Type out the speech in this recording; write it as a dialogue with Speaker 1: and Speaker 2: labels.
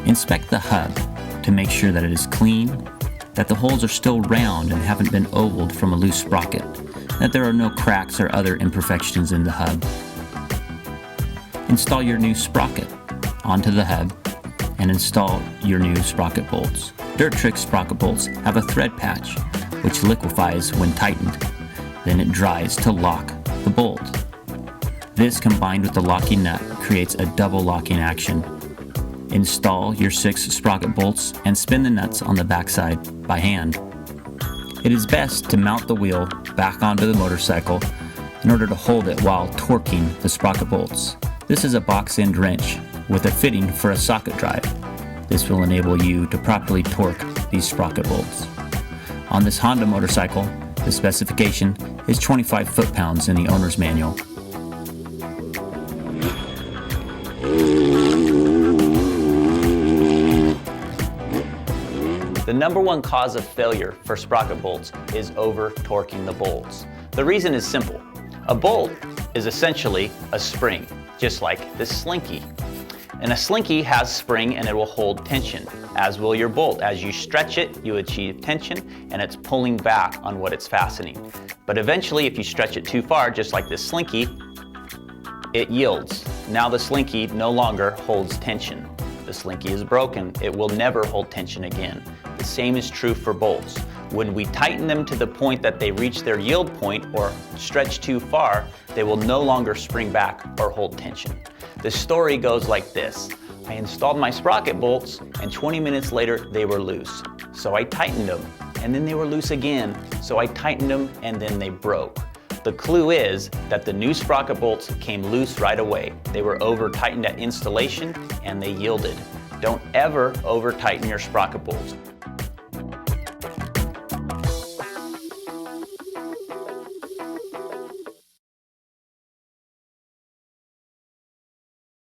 Speaker 1: Inspect the hub to make sure that it is clean, that the holes are still round and haven't been ovaled from a loose sprocket, that there are no cracks or other imperfections in the hub. Install your new sprocket onto the hub and install your new sprocket bolts. Dirt Trick sprocket bolts have a thread patch which liquefies when tightened. Then it dries to lock the bolt. This combined with the locking nut creates a double locking action. Install your 6 sprocket bolts and spin the nuts on the backside by hand. It is best to mount the wheel back onto the motorcycle in order to hold it while torquing the sprocket bolts. This is a box end wrench with a fitting for a socket drive. This will enable you to properly torque these sprocket bolts. On this Honda motorcycle, the specification is 25 foot-pounds in the owner's manual.
Speaker 2: The number one cause of failure for sprocket bolts is over-torquing the bolts. The reason is simple. A bolt is essentially a spring, just like this slinky. And a slinky has spring and it will hold tension, as will your bolt. As you stretch it, you achieve tension and it's pulling back on what it's fastening. But eventually, if you stretch it too far, just like this slinky, it yields. Now the slinky no longer holds tension. The slinky is broken. It will never hold tension again. The same is true for bolts. When we tighten them to the point that they reach their yield point or stretch too far, they will no longer spring back or hold tension. The story goes like this. I installed my sprocket bolts and 20 minutes later they were loose. So I tightened them and then they were loose again. So I tightened them and then they broke. The clue is that the new sprocket bolts came loose right away. They were over tightened at installation and they yielded. Don't ever over tighten your sprocket bolts.